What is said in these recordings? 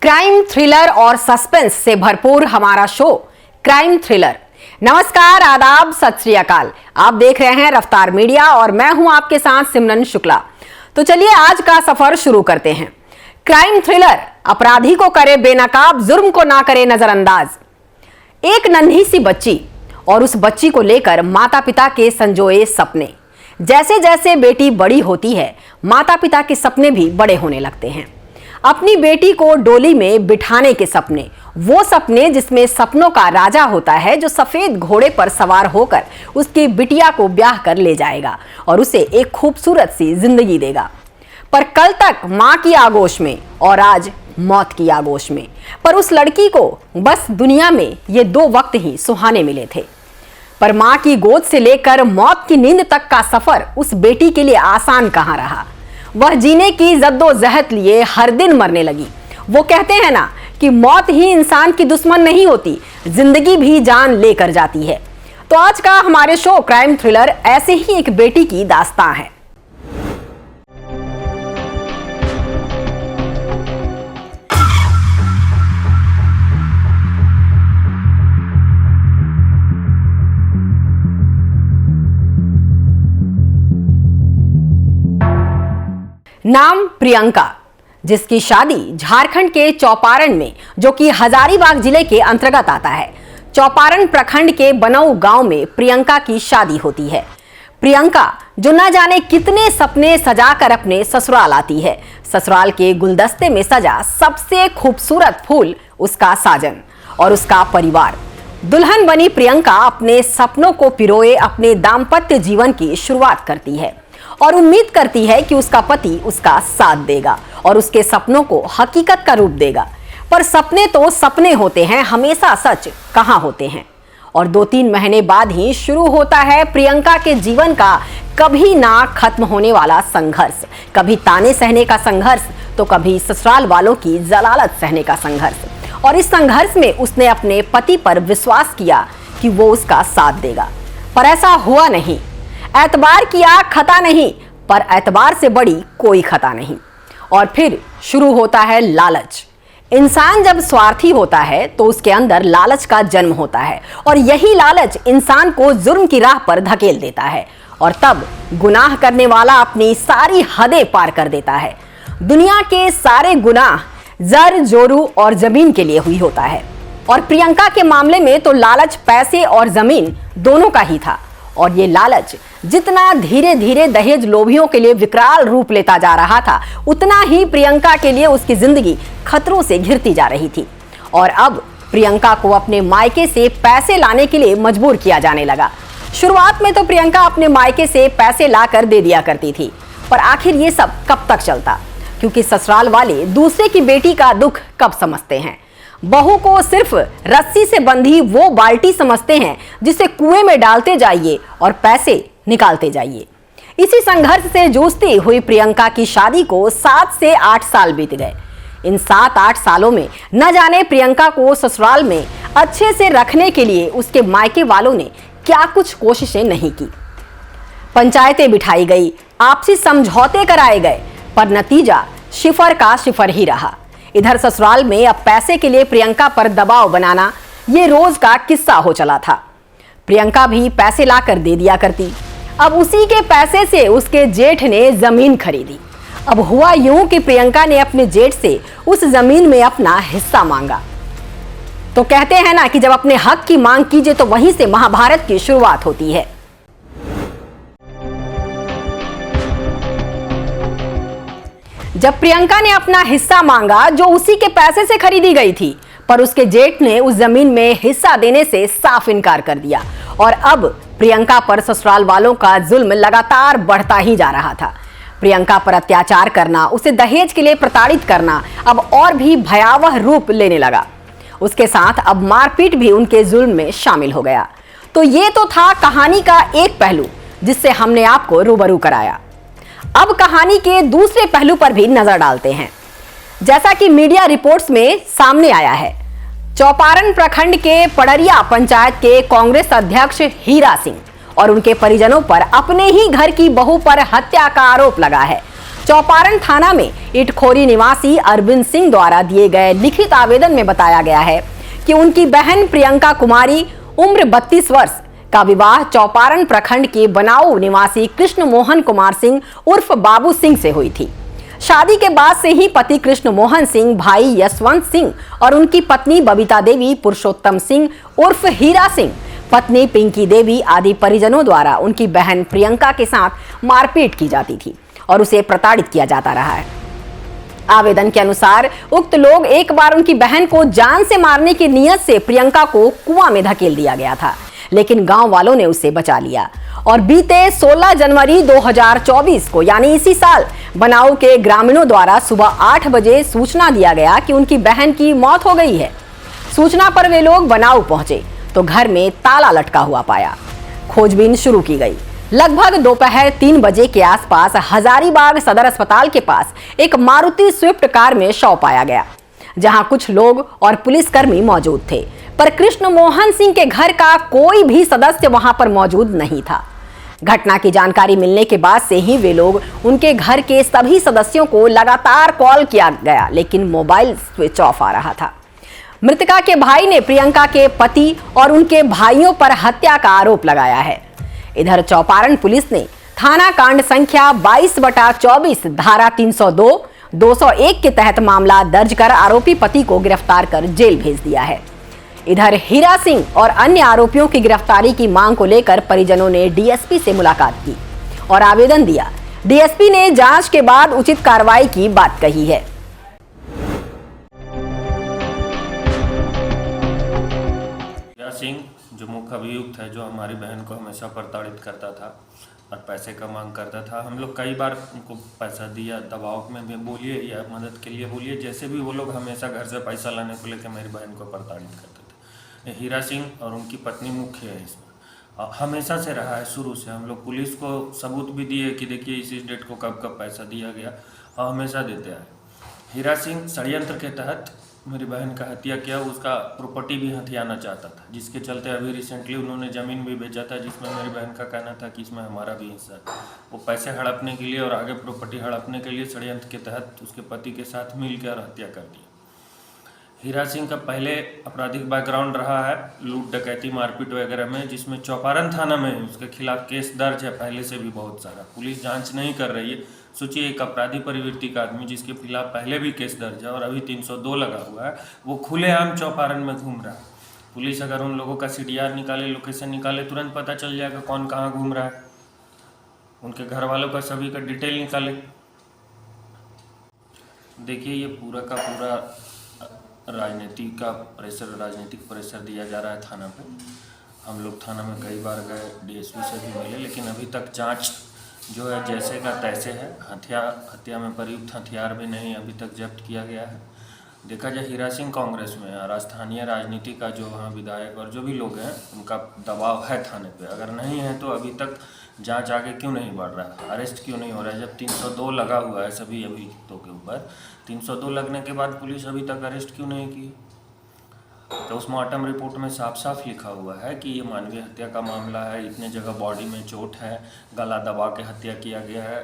Crime thriller और suspense से भरपूर हमारा शो क्राइम थ्रिलर। नमस्कार, आदाब, सत श्री अकाल। आप देख रहे हैं रफ्तार मीडिया और मैं हूं आपके साथ सिमरन शुक्ला। तो चलिए आज का सफर शुरू करते हैं। क्राइम थ्रिलर अपराधी को करे बेनकाब, जुर्म को ना करे नजरअंदाज। एक नन्ही सी बच्ची और उस बच्ची को लेकर माता पिता के संजोए सपने। जैसे जैसे बेटी बड़ी होती है, माता पिता के सपने भी बड़े होने लगते हैं। अपनी बेटी को डोली में बिठाने के सपने, वो सपने जिसमें सपनों का राजा होता है जो सफेद घोड़े पर सवार होकर उसकी बिटिया को ब्याह कर ले जाएगा और उसे एक खूबसूरत सी जिंदगी देगा। पर कल तक मां की आगोश में और आज मौत की आगोश में। पर उस लड़की को बस दुनिया में ये दो वक्त ही सुहाने मिले थे। पर मां की गोद से लेकर मौत की नींद तक का सफर उस बेटी के लिए आसान कहां रहा। वह जीने की जद्दोजहद लिए हर दिन मरने लगी। वो कहते हैं ना कि मौत ही इंसान की दुश्मन नहीं होती, जिंदगी भी जान लेकर जाती है। तो आज का हमारे शो क्राइम थ्रिलर ऐसे ही एक बेटी की दास्तां है। नाम प्रियंका, जिसकी शादी झारखंड के चौपारण में, जो कि हजारीबाग जिले के अंतर्गत आता है, चौपारण प्रखंड के बनऊ गांव में प्रियंका की शादी होती है। प्रियंका जो न जाने कितने सपने सजाकर अपने ससुराल आती है। ससुराल के गुलदस्ते में सजा सबसे खूबसूरत फूल उसका साजन और उसका परिवार। दुल्हन बनी प्रियंका अपने सपनों को पिरोए अपने दाम्पत्य जीवन की शुरुआत करती है और उम्मीद करती है कि उसका पति उसका साथ देगा और उसके सपनों को हकीकत का रूप देगा। पर सपने तो सपने होते हैं, हमेशा सच कहां होते हैं। और 2-3 महीने बाद ही शुरू होता है प्रियंका के जीवन का कभी ना खत्म होने वाला संघर्ष। कभी ताने सहने का संघर्ष तो कभी ससुराल वालों की जलालत सहने का संघर्ष। और इस संघर्ष में उसने अपने पति पर विश्वास किया कि वो उसका साथ देगा, पर ऐसा हुआ नहीं। एतबार किया, खता नहीं, पर एतबार से बड़ी कोई खता नहीं। और फिर शुरू होता है लालच। इंसान जब स्वार्थी होता है तो उसके अंदर लालच का जन्म होता है और यही लालच इंसान को जुर्म की राह पर धकेल देता है और तब गुनाह करने वाला अपनी सारी हदें पार कर देता है। दुनिया के सारे गुनाह जर, जोरू और जमीन के लिए हुई होता है और प्रियंका के मामले में तो लालच पैसे और जमीन दोनों का ही था। और ये लालच जितना धीरे धीरे दहेज लोभियों के लिए विकराल रूप लेता जा रहा था, उतना ही प्रियंका के लिए उसकी जिंदगी खतरों से घिरती जा रही थी। और अब प्रियंका को अपने मायके से पैसे लाने के लिए मजबूर किया जाने लगा। शुरुआत में तो प्रियंका अपने मायके से पैसे लाकर दे दिया करती थी, पर आखिर ये सब कब तक चलता, क्योंकि ससुराल वाले दूसरे की बेटी का दुख कब समझते हैं। बहू को सिर्फ रस्सी से बंधी वो बाल्टी समझते हैं जिसे कुएं में डालते जाइए और पैसे निकालते जाइए। इसी संघर्ष से जूझती हुई प्रियंका की शादी को 7 से 8 साल बीत गए। इन 7-8 सालों में न जाने प्रियंका को ससुराल में अच्छे से रखने के लिए उसके मायके वालों ने क्या कुछ कोशिशें नहीं की। पंचायतें बिठाई गई, आपसी समझौते कराए गए, पर नतीजा शिफर का शिफर ही रहा। इधर ससुराल में अब पैसे के लिए प्रियंका पर दबाव बनाना ये रोज का किस्सा हो चला था। प्रियंका भी पैसे लाकर दे दिया करती। अब उसी के पैसे से उसके जेठ ने जमीन खरीदी। अब हुआ यूं कि प्रियंका ने अपने जेठ से उस जमीन में अपना हिस्सा मांगा। तो कहते हैं ना कि जब अपने हक की मांग कीजिए तो वहीं से महाभारत की शुरुआत होती है। जब प्रियंका ने अपना हिस्सा मांगा जो उसी के पैसे से खरीदी गई थी, पर उसके जेठ ने उस जमीन में हिस्सा देने से साफ इनकार कर दिया। और अब प्रियंका पर ससुराल वालों का जुल्म लगातार बढ़ता ही जा रहा था। प्रियंका पर अत्याचार करना, उसे दहेज के लिए प्रताड़ित करना अब और भी भयावह रूप लेने लगा। उसके साथ अब मारपीट भी उनके जुल्म में शामिल हो गया। तो ये तो था कहानी का एक पहलू जिससे हमने आपको रूबरू कराया। अब कहानी के दूसरे पहलू पर भी नजर डालते हैं। जैसा कि मीडिया रिपोर्ट्स में सामने आया है, चौपारण प्रखंड के पड़रिया पंचायत के कांग्रेस अध्यक्ष हीरा सिंह और उनके परिजनों पर अपने ही घर की बहू पर हत्या का आरोप लगा है। चौपारण थाना में इटखोरी निवासी अरविंद सिंह द्वारा दिए गए लिखित आवेदन में बताया गया है कि उनकी बहन प्रियंका कुमारी उम्र 32 वर्ष का विवाह चौपारण प्रखंड के बनाऊ निवासी कृष्ण मोहन कुमार सिंह उर्फ बाबू सिंह से हुई थी। शादी के बाद से ही पति कृष्ण मोहन सिंह, भाई यशवंत सिंह और उनकी पत्नी बबीता देवी, पुरुषोत्तम सिंह उर्फ हीरा सिंह, पत्नी पिंकी देवी आदि परिजनों द्वारा उनकी बहन प्रियंका के साथ मारपीट की जाती थी और उसे प्रताड़ित किया जाता रहा है। आवेदन के अनुसार उक्त लोग एक बार उनकी बहन को जान से मारने की नियत से प्रियंका को कुआं में धकेल दिया गया था, लेकिन गांव वालों ने उसे बचा लिया और बीते 16 जनवरी 2024 को यानी इसी साल बनाऊ के ग्रामीणों द्वारा सुबह 8 बजे सूचना दिया गया कि उनकी बहन की मौत हो गई है। सूचना पर वे लोग बनाऊ पहुंचे तो घर में ताला लटका हुआ पाया। खोजबीन शुरू की गई। लगभग दोपहर 3 बजे के आसपास हजारीबाग सदर अस्पताल के पास एक मारुति स्विफ्ट कार में शव पाया गया, जहां कुछ लोग और पुलिसकर्मी मौजूद थे, पर कृष्ण मोहन सिंह के घर का कोई भी सदस्य वहां पर मौजूद नहीं था। घटना की जानकारी मिलने के बाद से ही वे लोग उनके घर के सभी सदस्यों को लगातार कॉल किया गया, लेकिन मोबाइल स्विच ऑफ आ रहा था। मृतका के भाई ने प्रियंका के पति और उनके भाइयों पर हत्या का आरोप लगाया है। इधर चौपारण पुलिस ने थाना कांड संख्या 22/24 धारा 302, 201 के तहत मामला दर्ज कर आरोपी पति को गिरफ्तार कर जेल भेज दिया है। इधर हीरा सिंह और अन्य आरोपियों की गिरफ्तारी की मांग को लेकर परिजनों ने डीएसपी से मुलाकात की और आवेदन दिया। डीएसपी ने जांच के बाद उचित कार्रवाई की बात कही है। सिंह जो मुख्य अभियुक्त है, जो हमारी बहन को हमेशा प्रताड़ित करता था और पैसे का मांग करता था। हम लोग कई बार उनको पैसा दिया, दबाव में भी बोलिए या मदद के लिए बोलिए, जैसे भी वो लोग हमेशा घर से पैसा लाने को लेकर मेरी बहन को प्रताड़ित करते थे। हीरा सिंह और उनकी पत्नी मुख्य है इसमें, हमेशा से रहा है शुरू से। हम लोग पुलिस को सबूत भी दिए कि देखिए इस डेट को कब कब पैसा दिया गया, और हमेशा देते आए। हीरा सिंह षड्यंत्र के तहत मेरी बहन का हत्या किया, उसका प्रॉपर्टी भी हथियाना चाहता था, जिसके चलते अभी रिसेंटली उन्होंने ज़मीन भी बेचा था, जिसमें मेरी बहन का कहना था कि इसमें हमारा भी हिस्सा है। वो पैसे हड़पने के लिए और आगे प्रॉपर्टी हड़पने के लिए षड्यंत्र के तहत उसके पति के साथ मिलकर हत्या कर दी। हीरा सिंह का पहले आपराधिक बैकग्राउंड रहा है लूट डकैती मारपीट वगैरह में, जिसमें चौपारण थाना में उसके खिलाफ केस दर्ज है पहले से भी बहुत सारा। पुलिस जांच नहीं कर रही है। सोचिए एक अपराधी प्रवृत्ति का आदमी जिसके खिलाफ पहले भी केस दर्ज है और अभी 302 लगा हुआ है, वो खुलेआम चौपारण में घूम रहा है। पुलिस अगर उन लोगों का CDR निकाले, लोकेशन निकाले, तुरंत पता चल जाएगा कौन कहाँ घूम रहा है। उनके घर वालों का सभी का डिटेल निकाले। देखिए ये पूरा का पूरा राजनीतिक प्रेशर दिया जा रहा है थाना पे। हम लोग थाना में कई बार गए, DSP से भी मिले, लेकिन अभी तक जांच जो है जैसे का तैसे है। हत्या में प्रयुक्त हथियार भी नहीं अभी तक जब्त किया गया है। देखा जाए हीरा सिंह कांग्रेस में और स्थानीय राजनीति का जो वहाँ विधायक और जो भी लोग हैं उनका दबाव है थाने पे। अगर नहीं है तो अभी तक जांच आगे क्यों नहीं बढ़ रहा है, अरेस्ट क्यों नहीं हो रहा है? जब 302 लगा हुआ है सभी अभियुक्तों के ऊपर, 302 लगने के बाद पुलिस अभी तक अरेस्ट क्यों नहीं की? तो उस मॉर्टम रिपोर्ट में साफ साफ लिखा हुआ है कि ये मानवीय हत्या का मामला है। इतने जगह बॉडी में चोट है, गला दबा के हत्या किया गया है,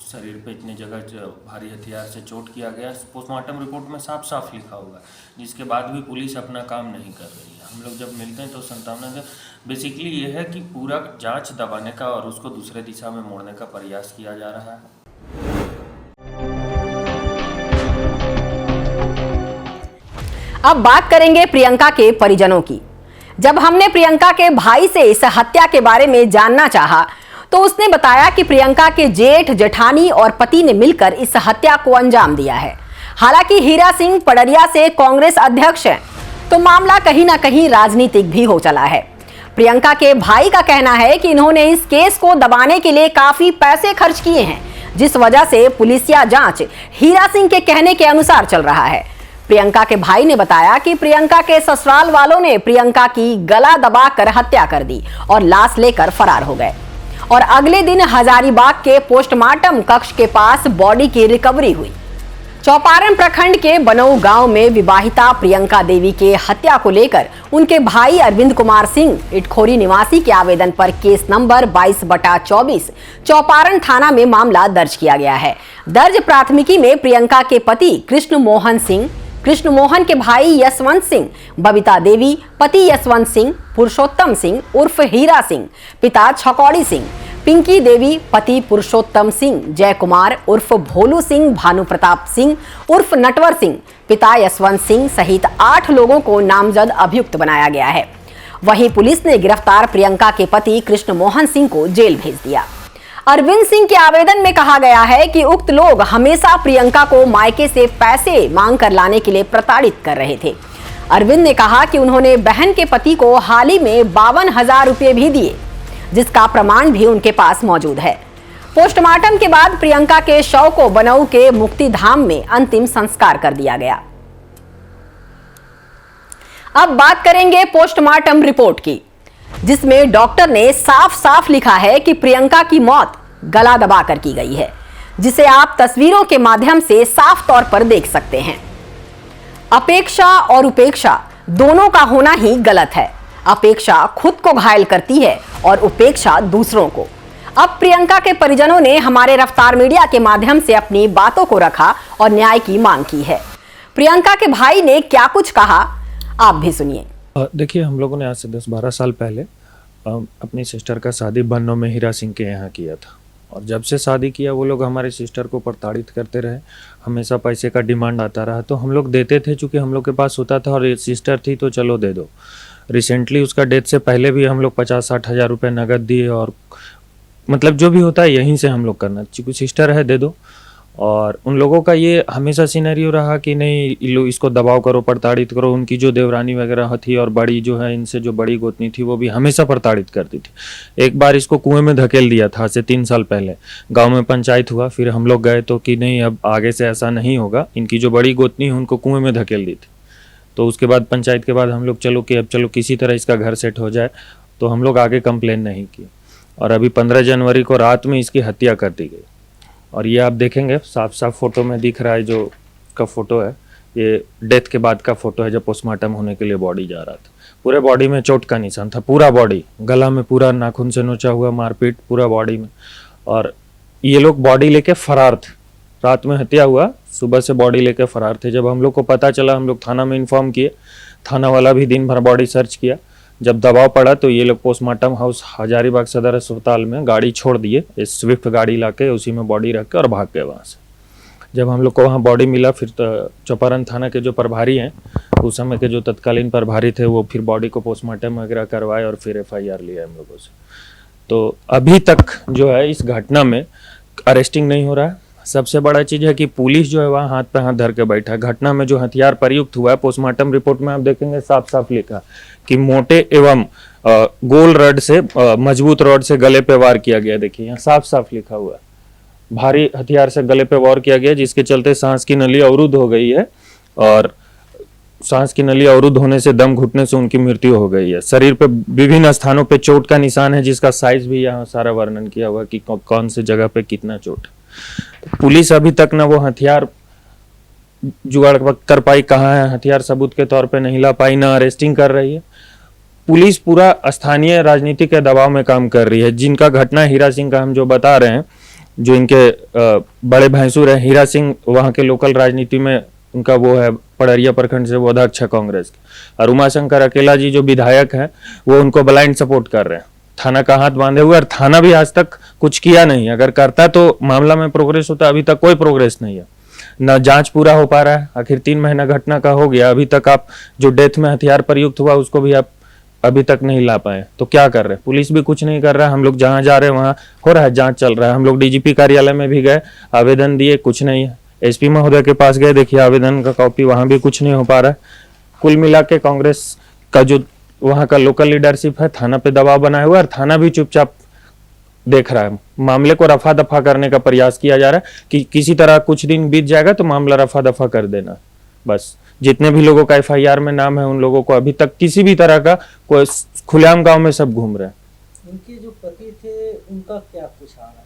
शरीर पे इतने जगह भारी हथियार से चोट किया गया। पोस्टमार्टम रिपोर्ट में साफ साफ लिखा हुआ है, जिसके बाद भी पुलिस अपना काम नहीं कर रही है। हम लोग जब मिलते हैं तो संतावना बेसिकली ये है कि पूरा जांच दबाने का और उसको दूसरे दिशा में मोड़ने का प्रयास किया जा रहा है। अब बात करेंगे प्रियंका के परिजनों की। जब हमने प्रियंका के भाई से इस हत्या के बारे में जानना चाहा तो उसने बताया कि प्रियंका के जेठ, जेठानी और पति ने मिलकर इस हत्या को अंजाम दिया है। हालांकि हीरा सिंह पडरिया से कांग्रेस अध्यक्ष हैं, तो मामला कहीं ना कहीं राजनीतिक भी हो चला है। प्रियंका के भाई का कहना है कि इन्होंने इस केस को दबाने के लिए काफी पैसे खर्च किए हैं, जिस वजह से पुलिसिया जांच हीरा सिंह के कहने के अनुसार चल रहा है। प्रियंका के भाई ने बताया कि प्रियंका के ससुराल वालों ने प्रियंका की गला दबाकर हत्या कर दी और लाश लेकर फरार हो गए और अगले दिन हजारीबाग के पोस्टमार्टम कक्ष के पास बॉडी की रिकवरी हुई। चौपारण प्रखंड के बनऊ गांव में विवाहिता प्रियंका देवी के हत्या को लेकर उनके भाई अरविंद कुमार सिंह इटखोरी निवासी के आवेदन पर केस नंबर 22/24 चौपारण थाना में मामला दर्ज किया गया है। दर्ज प्राथमिकी में प्रियंका के पति कृष्ण मोहन के भाई यशवंत सिंह, बबीता देवी पति यशवंत सिंह, पुरुषोत्तम सिंह उर्फ हीरा सिंह पिता छकौड़ी सिंह, पिंकी देवी पति पुरुषोत्तम सिंह, जय कुमार उर्फ भोलू सिंह, भानु प्रताप सिंह उर्फ नटवर सिंह पिता यशवंत सिंह सहित 8 लोगों को नामजद अभियुक्त बनाया गया है। वहीं पुलिस ने गिरफ्तार प्रियंका के पति कृष्ण मोहन सिंह को जेल भेज दिया। अरविंद सिंह के आवेदन में कहा गया है कि उक्त लोग हमेशा प्रियंका को मायके से पैसे मांग कर लाने के लिए प्रताड़ित कर रहे थे। अरविंद ने कहा कि उन्होंने बहन के पति को हाल ही में 52,000 रुपये भी दिए, जिसका प्रमाण भी उनके पास मौजूद है। पोस्टमार्टम के बाद प्रियंका के शव को बनऊ के मुक्ति धाम में अंतिम संस्कार कर दिया गया। अब बात करेंगे पोस्टमार्टम रिपोर्ट की, जिसमें डॉक्टर ने साफ साफ लिखा है कि प्रियंका की मौत गला दबाकर की गई है, जिसे आप तस्वीरों के माध्यम से साफ तौर पर देख सकते हैं। अपेक्षा और उपेक्षा दोनों का होना ही गलत है। अपेक्षा खुद को घायल करती है और उपेक्षा दूसरों को। अब प्रियंका के परिजनों ने हमारे रफ्तार मीडिया के माध्यम से अपनी बातों को रखा और न्याय की मांग की है। प्रियंका के भाई ने क्या कुछ कहा, आप भी सुनिए। देखिए, हम लोगों ने आज से 10-12 साल पहले अपनी सिस्टर का शादी बन्नों में हीरा सिंह के यहाँ किया था, और जब से शादी किया वो लोग हमारे सिस्टर को प्रताड़ित करते रहे। हमेशा पैसे का डिमांड आता रहा, तो हम लोग देते थे, चूँकि हम लोग के पास होता था और सिस्टर थी तो चलो दे दो। रिसेंटली उसका डेथ से पहले भी हम लोग 50-60 हज़ार रुपये नगद दिए, और मतलब जो भी होता है यहीं से हम लोग करना, चूँकि सिस्टर है दे दो। और उन लोगों का ये हमेशा सिनेरियो रहा कि नहीं लो इसको दबाव करो, प्रताड़ित करो। उनकी जो देवरानी वगैरह थी और बड़ी जो है इनसे जो बड़ी गोतनी थी वो भी हमेशा प्रताड़ित करती थी। एक बार इसको कुएं में धकेल दिया था से 3 साल पहले, गांव में पंचायत हुआ, फिर हम लोग गए तो कि नहीं अब आगे से ऐसा नहीं होगा। इनकी जो बड़ी गोतनी है उनको कुएं में धकेल दी थी। तो उसके बाद पंचायत के बाद हम लोग चलो कि अब चलो किसी तरह इसका घर सेट हो जाए, तो हम लोग आगे कंप्लेन नहीं की। और अभी 15 जनवरी को रात में इसकी हत्या कर दी गई। और ये आप देखेंगे साफ साफ फोटो में दिख रहा है, जो का फोटो है ये डेथ के बाद का फोटो है, जब पोस्टमार्टम होने के लिए बॉडी जा रहा था। पूरे बॉडी में चोट का निशान था, पूरा बॉडी, गला में पूरा नाखून से नोचा हुआ मारपीट पूरा बॉडी में। और ये लोग बॉडी लेके फरार थे। रात में हत्या हुआ, सुबह से बॉडी लेके फरार थे। जब हम लोग को पता चला हम लोग थाना में इन्फॉर्म किए, थाना वाला भी दिन भर बॉडी सर्च किया। जब दबाव पड़ा तो ये लोग पोस्टमार्टम हाउस हजारीबाग सदर अस्पताल में गाड़ी छोड़ दिए, स्विफ्ट गाड़ी लाके उसी में बॉडी रख के और भाग गए वहाँ से। जब हम लोग को वहाँ बॉडी मिला, फिर तो चौपारण थाना के जो प्रभारी हैं, उस समय के जो तत्कालीन प्रभारी थे, वो फिर बॉडी को पोस्टमार्टम वगैरह करवाए और फिर FIR लिया हम लोगों से। तो अभी तक जो है इस घटना में अरेस्टिंग नहीं हो रहा है। सबसे बड़ा चीज़ है कि पुलिस जो है वहाँ हाथ पे हाथ धर के बैठा है। घटना में जो हथियार प्रयुक्त हुआ है, पोस्टमार्टम रिपोर्ट में आप देखेंगे साफ साफ लिखा कि मोटे एवं गोल रड से मजबूत रॉड से गले पे वार किया गया। देखिए यहाँ साफ साफ लिखा हुआ है, भारी हथियार से गले पे वार किया गया, जिसके चलते सांस की नली अवरुद्ध हो गई है, और सांस की नली अवरुद्ध होने से दम घुटने से उनकी मृत्यु हो गई है। शरीर पे विभिन्न स्थानों पे चोट का निशान है, जिसका साइज भी यहाँ सारा वर्णन किया हुआ कि कौन से जगह पे कितना चोट है। तो पुलिस अभी तक ना वो हथियार जुगाड़ कर पाई, कहाँ है हथियार सबूत के तौर पे नहीं ला पाई, ना अरेस्टिंग कर रही है। पुलिस पूरा स्थानीय राजनीति के दबाव में काम कर रही है। जिनका घटना हीरा सिंह का हम जो बता रहे हैं, जो इनके बड़े भैंसुर है हीरा सिंह, वहाँ के लोकल राजनीति में उनका वो है, पड़रिया प्रखंड से वो अध्यक्ष है कांग्रेस के। और उमाशंकर अकेला जी जो विधायक हैं, वो उनको ब्लाइंड सपोर्ट कर रहे हैं, थाना का हाथ बांधे हुए। और थाना भी आज तक कुछ किया नहीं। अगर करता तो मामला में प्रोग्रेस होता, अभी तक कोई प्रोग्रेस नहीं है, न जांच पूरा हो पा रहा है। आखिर 3 महीना घटना का हो गया, अभी तक आप जो डेथ में हथियार प्रयुक्त हुआ उसको भी आप अभी तक नहीं ला पाए, तो क्या कर रहे हैं? पुलिस भी कुछ नहीं कर रहा है। हम लोग जहाँ जा रहे हैं वहाँ हो रहा है, जांच चल रहा है। हम लोग DGP कार्यालय में भी गए, आवेदन दिए, कुछ नहीं है। SP महोदय के पास गए, देखिए आवेदन का कॉपी, वहाँ भी कुछ नहीं हो पा रहा है। कुल मिला के कांग्रेस का जो वहाँ का लोकल लीडरशिप है, थाना पे दबाव बनाया हुआ है, और थाना भी चुपचाप देख रहा है। मामले को रफा दफा करने का प्रयास किया जा रहा है कि किसी तरह कुछ दिन बीत जाएगा तो मामला रफा दफा कर देना। बस जितने भी लोगों का FIR में नाम है, उन लोगों को अभी तक किसी भी तरह का कोई, खुलेआम गांव में सब घूम रहे हैं। उनके जो पति थे उनका क्या कुछ आ रहा है?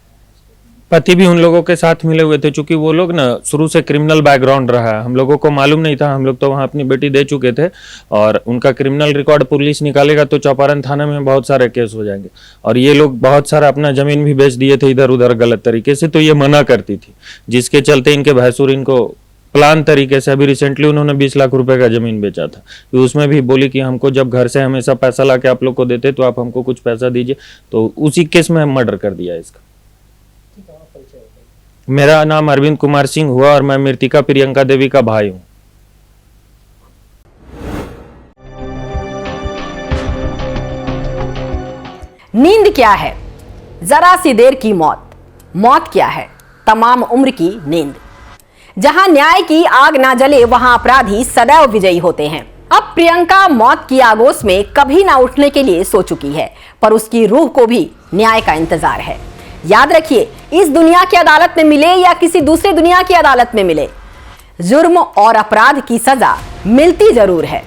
पति भी उन लोगों के साथ मिले हुए थे, चूंकि वो लोग ना शुरू से क्रिमिनल बैकग्राउंड रहा है, हम लोगों को मालूम नहीं था। हम लोग तो वहाँ अपनी बेटी दे चुके थे और उनका क्रिमिनल रिकॉर्ड पुलिस निकालेगा तो चौपारण थाने में बहुत सारे केस हो जाएंगे। और ये लोग बहुत सारा अपना जमीन भी बेच दिए थे इधर उधर गलत तरीके से, तो ये मना करती थी, जिसके चलते इनके भैंसुर इनको प्लान तरीके से, अभी रिसेंटली उन्होंने 20 लाख रुपए का जमीन बेचा था, तो उसमें भी बोली कि हमको जब घर से हमेशा पैसा ला के आप लोग को देते तो आप हमको कुछ पैसा दीजिए, तो उसी केस में मर्डर कर दिया इसका। मेरा नाम अरविंद कुमार सिंह हुआ और मैं मृतिका प्रियंका देवी का भाई हूँ। नींद क्या है? जरा सी देर की मौत। मौत क्या है? तमाम उम्र की नींद। जहां न्याय की आग ना जले वहां अपराधी सदैव विजयी होते हैं। अब प्रियंका मौत की आगोश में कभी ना उठने के लिए सो चुकी है, पर उसकी रूह को भी न्याय का इंतजार है। याद रखिए, इस दुनिया की अदालत में मिले या किसी दूसरे दुनिया की अदालत में मिले, जुर्म और अपराध की सजा मिलती जरूर है।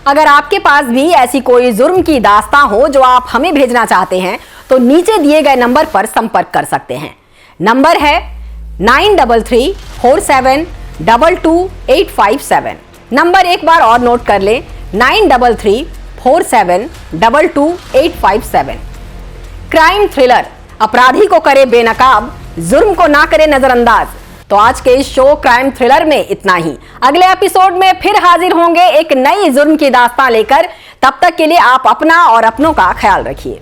अगर आपके पास भी ऐसी कोई जुर्म की दास्तां हो जो आप हमें भेजना चाहते हैं, तो नीचे दिए गए नंबर पर संपर्क कर सकते हैं। नंबर है 9334722857। नंबर एक बार और नोट कर लें, 9334722857। क्राइम थ्रिलर अपराधी को करे बेनकाब, जुर्म को ना करे नजरअंदाज। तो आज के इस शो क्राइम थ्रिलर में इतना ही। अगले एपिसोड में फिर हाजिर होंगे एक नई जुर्म की दास्तां लेकर। तब तक के लिए आप अपना और अपनों का ख्याल रखिए।